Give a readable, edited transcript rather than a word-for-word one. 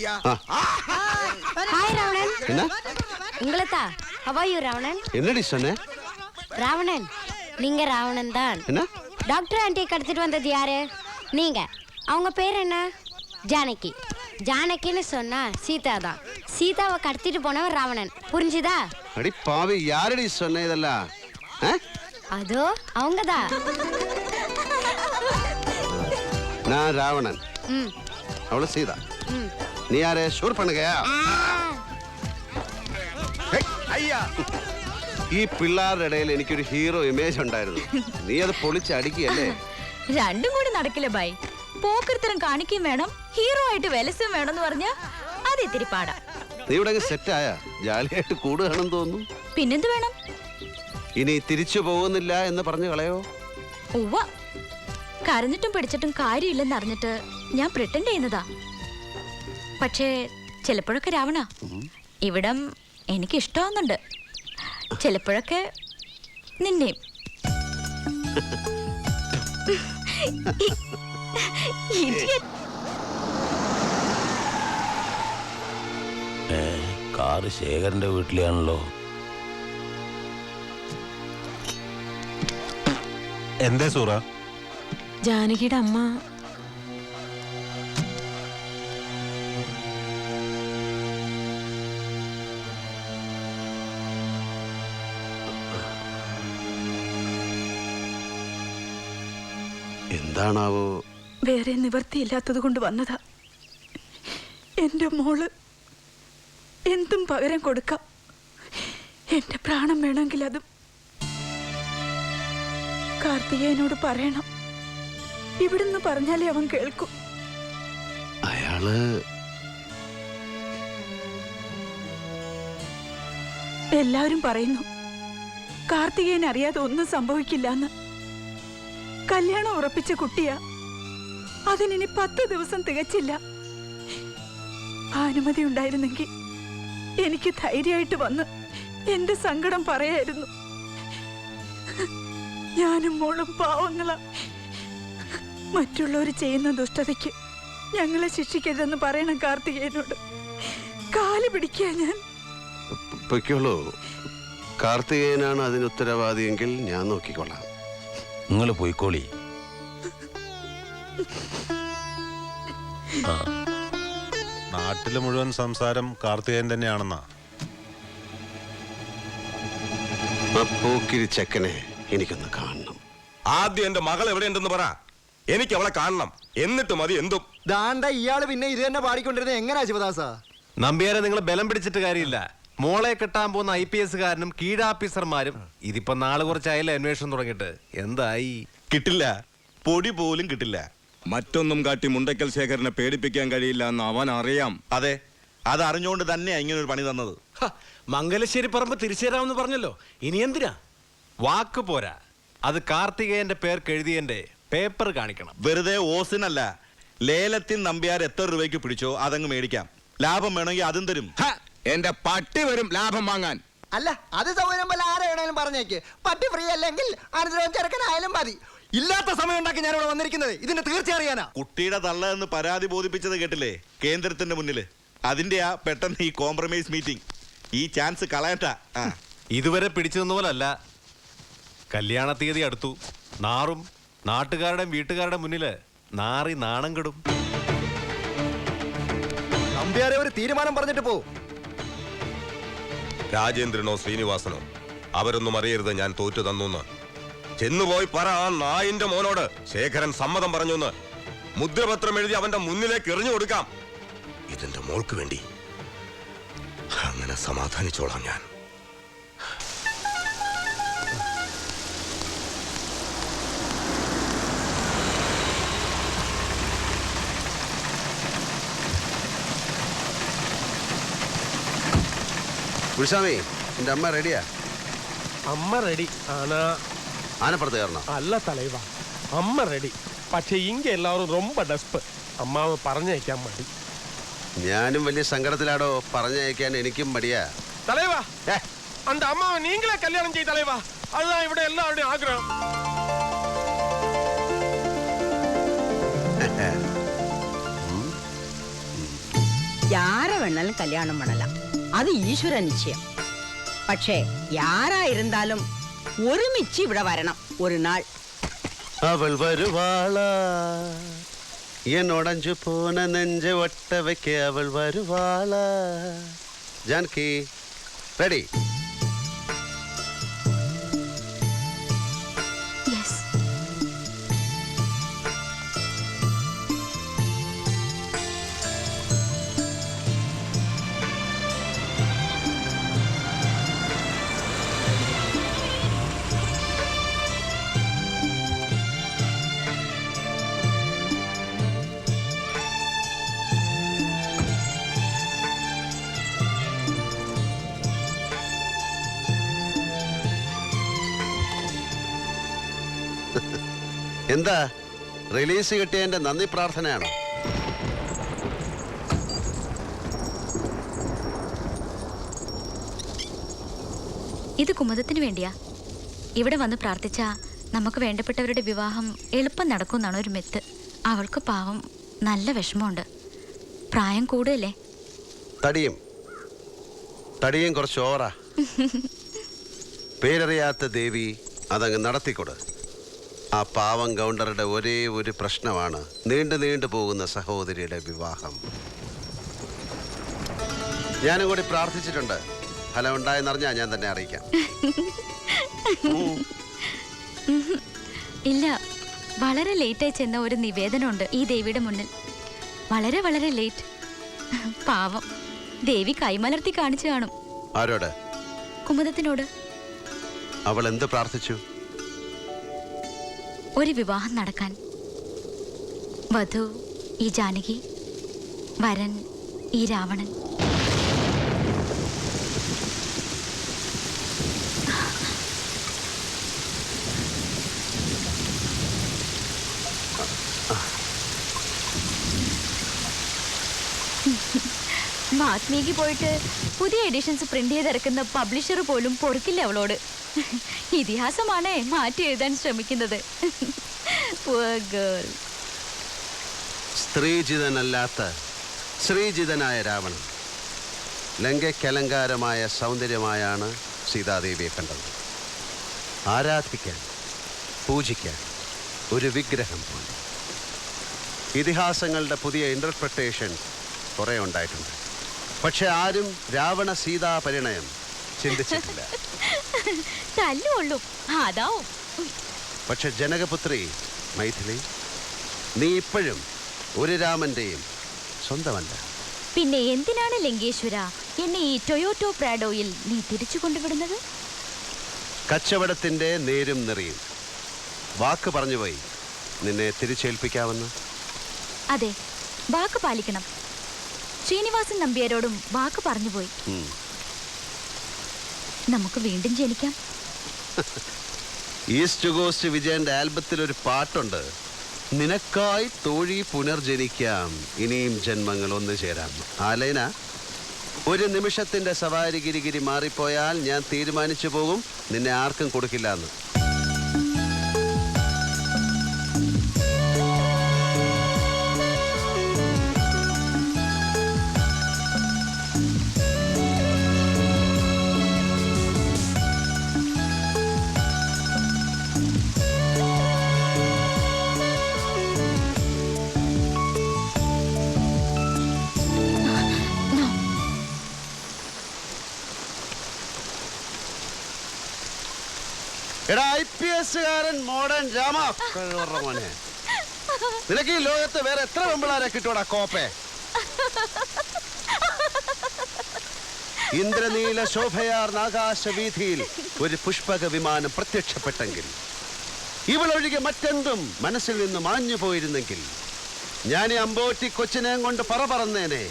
ஐயா. ஹாய் ராவணன். என்ன உங்களதா how are you Ravanan? என்னடி சொன்ன? ராவணன் நீங்க ராவணன் தான். என்ன டாக்டர் ஆண்டி கடத்திட்டு வந்தது யாரு? நீங்க. அவங்க பேர் என்ன? ஜானகி. ஜானகின்னு சொன்னா சீதா தான். சீதாவை கடத்திட்டு போனவன் ராவணன். புரிஞ்சுதா? அடி பாவி, யாரடி சொன்ன இதெல்லாம்? அதோ அவங்கதான். நான் ராவணன், அவள சீதா. நீ யாரு? ഷൂർ பண்ணுங்க. ஐயா, ഈ പിള്ളേരുടെ ഇടയിൽ എനിക്കൊരു ഹീറോ ഇമേജ് ഉണ്ടായിരുന്നു. നീ അത് പൊളിച്ച് അടിക്കുകയല്ലേ? രണ്ടും കൂടി നടക്കില്ല ബൈ. പോക്കർത്തരം കാണിക്കുകയും വേണം, ഹീറോ ആയിട്ട് വെലസും വേണമെന്ന് പറഞ്ഞാ അത് ഇത്തിരി പാടാ. നീ ഇവിടെ സെറ്റായ ജാലിയായിട്ട് കൂടുകയാണെന്ന് തോന്നുന്നു. പിന്നെന്ത് വേണം? ഇനി തിരിച്ചു പോകുന്നില്ല എന്ന് പറഞ്ഞു കളയോ? ഉവ്വ, കരഞ്ഞിട്ടും പിടിച്ചിട്ടും കാര്യമില്ലെന്ന് അറിഞ്ഞിട്ട് ഞാൻ പ്രിട്ടൻഡ് ചെയ്യുന്നതാ. പക്ഷേ ചിലപ്പോഴൊക്കെ രാവണ ഇവിടം എനിക്ക് ഇഷ്ടമാവുന്നുണ്ട്. ചിലപ്പോഴൊക്കെ നിന്നെയും. കാറ് ശേഖരന്റെ വീട്ടിലാണല്ലോ. എന്തേ സൂറ? ജാനകിയുടെ അമ്മ എന്താണാവോ? വേറെ നിവർത്തിയില്ലാത്തത് കൊണ്ട് വന്നതാ. എന്റെ മോള് എന്തും പകരം കൊടുക്കാം. എന്റെ പ്രാണം വേണമെങ്കിൽ അതും. കാർത്തികേയനോട് പറയണം. ഇവിടുന്ന് പറഞ്ഞാലേ അവൻ കേൾക്കും. അയാള് എല്ലാവരും പറയുന്നു കാർത്തികേയൻ അറിയാതെ ഒന്നും സംഭവിക്കില്ലെന്ന്. കല്യാണം ഉറപ്പിച്ച കുട്ടിയാ. അതിനി 10 ദിവസം തികച്ചില്ല. അനുമതി ഉണ്ടായിരുന്നെങ്കിൽ എനിക്ക് ധൈര്യമായിട്ട് വന്ന് എന്റെ സങ്കടം പറയായിരുന്നു. ഞാനും മോളും പാവങ്ങളാ. മറ്റുള്ളവർ ചെയ്യുന്ന ദുഷ്ടതയ്ക്ക് ഞങ്ങളെ ശിക്ഷിക്കരുതെന്ന് പറയണം കാർത്തികേയനോട്. കാല് പിടിക്കുക ഞാൻ. പൊയ്ക്കോളൂ. കാർത്തികേയനാണ് അതിന് ഉത്തരവാദിയെങ്കിൽ ഞാൻ നോക്കിക്കൊള്ളാം. നിങ്ങൾ പോയിക്കോളി. നാട്ടില് മുഴുവൻ സംസാരം കാർത്തികേയൻ തന്നെയാണെന്നാ. പോക്കിരി ചെക്കനെ എനിക്കൊന്ന് കാണണം. ആദ്യം എന്റെ മകൾ എവിടെയുണ്ടെന്ന് പറ. എനിക്ക് അവളെ കാണണം. എന്നിട്ട് മതി എന്തും. ദാണ്ട ഇയാള് പിന്നെ ഇത് തന്നെ പാടിക്കൊണ്ടിരുന്നത് എങ്ങനെയാ ശിവദാസ? നമ്പ്യാരെ നിങ്ങൾ ബലം പിടിച്ചിട്ട് കാര്യമില്ല. മോളെ കെട്ടാൻ പോകുന്ന IPS കാരനും കീഴാഫീസർമാരും ഇതിപ്പോ നാളെ കുറച്ചായാലും അന്വേഷണം തുടങ്ങിയിട്ട് എന്തായി? കിട്ടില്ല, പൊടി പോലും കിട്ടില്ല. മറ്റൊന്നും കാട്ടി മുണ്ടക്കൽ ശേഖരനെ പേടിപ്പിക്കാൻ കഴിയില്ല എന്ന് അവൻ അറിയാം. അതെ, അത് അറിഞ്ഞുകൊണ്ട് തന്നെയാ ഇങ്ങനെ ഒരു പണി തന്നത്. മംഗലശ്ശേരി പറമ്പ് തിരിച്ചു തരാമെന്ന് പറഞ്ഞല്ലോ, ഇനി എന്തിനാ? വാക്ക് പോരാ, അത് കാർത്തികേയന്റെ പേർക്ക് എഴുതിയന്റെ പേപ്പർ കാണിക്കണം. വെറുതെ ഓസിനല്ല, ലേലത്തിൽ നമ്പ്യാർ എത്ര രൂപയ്ക്ക് പിടിച്ചോ അതങ്ങ് മേടിക്കാം. ലാഭം വേണമെങ്കിൽ അതും തരും. എന്റെ പട്ടി വരും ലാഭം വാങ്ങാൻ. അല്ല, അത് സൗകര്യം പോലെ ആരെ വേണേലും പറഞ്ഞേക്ക്. പട്ടി ഫ്രീ അല്ലെങ്കിൽ അനുദ്രവം ചെറുക്കനായാലും മതി. ഇല്ലാത്ത സമയം ഉണ്ടാക്കി ഞാൻ ഇവിടെ വന്നിരിക്കുന്നത് ഇതിന്റെ തീർച്ച അറിയാനാ. കുട്ടിയുടെ തള്ള എന്ന് പരാതി ബോധിപ്പിച്ചത് കേട്ടില്ലേ കേന്ദ്രത്തിന്റെ മുന്നിൽ? അതിന്റെയാ പെട്ടെന്ന് ഈ കോംപ്രമൈസ് മീറ്റിംഗ്. ഈ ചാൻസ് കളയണ്ട. ഇതുവരെ പിടിച്ചു നിന്ന പോലല്ല. കല്യാണ തീയതി അടുത്തു. നാറും നാട്ടുകാരുടെയും വീട്ടുകാരുടെ മുന്നില് നാറി നാണം കെടും. നമ്പ്യാരെ ഒരു തീരുമാനം പറഞ്ഞിട്ട് പോ. രാജേന്ദ്രനോ ശ്രീനിവാസനോ അവരൊന്നും അറിയരുത് ഞാൻ തോറ്റു തന്നു. ചെന്നുപോയി പറ ആ നായിന്റെ മോനോട് ശേഖരൻ സമ്മതം പറഞ്ഞു. മുദ്രപത്രം എഴുതി അവന്റെ മുന്നിലേക്ക് എറിഞ്ഞു കൊടുക്കാം. ഇതിന്റെ മോൾക്ക് വേണ്ടി അങ്ങനെ സമാധാനിച്ചോളാം ഞാൻ. ഗുരുസ്വാമി, എന്റെ അമ്മ റെഡിയാ? അമ്മ റെഡി ആനാ? ആനപ്പുറത്ത് കയറണം. അല്ല തലൈവാ, അമ്മ റെഡി. പക്ഷെ ഇങ്ങ എല്ലാവരും ரொம்ப ഡെസ്പ്. അമ്മാവ് പറഞ്ഞയക്കാൻ മടി. ഞാനും വലിയ സങ്കടത്തിലാടോ. പറഞ്ഞയക്കാൻ എനിക്കും മടിയാ. തലൈവാ, அந்த அம்மாவை நீங்களே கல்யாணம் செய்ய தலைவா. அதுதான் ഇവിടെ எல்லாருடைய ஆഗ്രഹம். யார வேணாலும் கல்யாணம் பண்ணலாம், அது ஈஸ்வர நிச்சயம். പക്ഷേ யாரா இருந்தாலும் ഒരുമിച്ച് ഇവിടെ വരണം ഒരു നാൾ. അവൾ വരുവാളാ എന്നോടഞ്ചു പോന നെഞ്ച ഒട്ട വയ്ക്ക അവൾ വരുവാളാ. ജാനകി റെഡി? എന്താ റിലീസ് കിട്ടിയതിന്റെ നന്ദി പ്രാർത്ഥനയാണോ? ഇത് കുമുദത്തിന് വേണ്ടിയാ. ഇവിടെ വന്ന് പ്രാർത്ഥിച്ചാ നമുക്ക് വേണ്ടപ്പെട്ടവരുടെ വിവാഹം എളുപ്പം നടക്കുമെന്നാണ് ഒരു മിത്ത്. അവൾക്ക് പാവം നല്ല വിഷമമുണ്ട്. പ്രായം കൂടുതലേ. തടിയും കുറച്ച് ഓവറാ. പേരറിയാത്ത ദേവി അതങ്ങ് നടത്തിക്കൊടു. ആ പാവം ഗൗണ്ടറുടെ ഒരേ ഒരു പ്രശ്നമാണ് നീണ്ടു പോകുന്ന സഹോദരിയുടെ വിവാഹം. ഞാനും കൂടി പ്രാർത്ഥിച്ചിട്ടുണ്ട്. ഫലം ഉണ്ടായെന്നറിഞ്ഞാൽ ഞാൻ തന്നെ അറിയിക്കാം. ഇല്ല, വളരെ ലേറ്റായി ചെന്ന ഒരു നിവേദനമുണ്ട് ഈ ദേവിയുടെ മുന്നിൽ. വളരെ വളരെ ലേറ്റ്. പാവം ദേവി കൈമലർത്തി കാണിച്ചു കാണും. ആരോട്? കുമുദത്തിനോട്. അവൾ എന്ത് പ്രാർത്ഥിച്ചു? ഒരു വിവാഹം നടക്കാൻ. വധു ഈ ജാനകി, വരൻ ഈ രാവണൻ. വാത്മീകി പോയിട്ട് പുതിയ എഡിഷൻസ് പ്രിന്റ് ചെയ്തിറക്കുന്ന പബ്ലിഷർ പോലും പൊറുക്കില്ല അവളോട്. ഇതിഹാസമാണേ മാറ്റി എഴുതാൻ ശ്രമിക്കുന്നത്. സ്ത്രീജിതനല്ലാത്ത ശ്രീജിതനായ രാവണൻ ലങ്കയ്ക്കലങ്കാരമായ സൗന്ദര്യമായാണ് സീതാദേവിയെ കണ്ടത്. ആരാധിക്കാൻ, പൂജിക്കാൻ ഒരു വിഗ്രഹം പോലെ. ഇതിഹാസങ്ങളുടെ പുതിയ ഇന്റർപ്രിട്ടേഷൻ കുറെ ഉണ്ടായിട്ടുണ്ട്. പക്ഷെ ആരും രാവണ സീതാ പരിണയം ചിന്തിച്ചിട്ടില്ല. പക്ഷെ ജനകപുത്രി മൈഥിലി, നീ ഇപ്പോഴും ഒരു രാമന്റെയും സ്വന്തമല്ല. പിന്നെ എന്തിനാണ് ലങ്കേശ്വര എന്നെ ഈ ടൊയോട്ടോ പ്രാഡോയിൽ നീ തിരിച്ചു കൊണ്ടുവിടുന്നത്? കച്ചവടത്തിന്റെ നേരും നെറിയും. വാക്ക് പറഞ്ഞുപോയി നിന്നെ തിരിച്ചേൽപ്പിക്കാമെന്ന്. അതെ, വാക്ക് പാലിക്കണം. ശ്രീനിവാസൻ നമ്പ്യാരോടും വാക്ക് പറഞ്ഞുപോയി. നമുക്ക് വീണ്ടും ജനിക്കാം. ഈസ്റ്റ് കോസ്റ്റ് വിജയന്റെ ആൽബത്തിൽ ഒരു പാട്ടുണ്ട്, നിനക്കായി തോഴി പുനർജനിക്കാം, ഇനിയും ജന്മങ്ങൾ ഒന്നു ചേരാം. ആ ലൈന. ഒരു നിമിഷത്തിന്റെ സവാരി ഗിരിഗിരി മാറിപ്പോയാൽ ഞാൻ തീരുമാനിച്ചു പോകും നിന്നെ ആർക്കും കൊടുക്കില്ല എന്ന്. എടാ IPS കാരൻ മോഡേൺ രാമ, മോനെ നിനക്ക് ഈ ലോകത്ത് വേറെ എത്ര പെമ്പിളാരെ കിട്ടൂടാ കോപ്പേ? ഇന്ദ്രനീല ശോഭയാർന്ന ആകാശവീഥിയിൽ ഒരു പുഷ്പക വിമാനം പ്രത്യക്ഷപ്പെട്ടെങ്കിൽ, ഇവളൊഴികെ മറ്റെന്തും മനസ്സിൽ നിന്ന് മാഞ്ഞു പോയിരുന്നെങ്കിൽ, ഞാൻ ഈ അമ്പോറ്റി കൊച്ചിനെയും കൊണ്ട് പറന്നേനെ.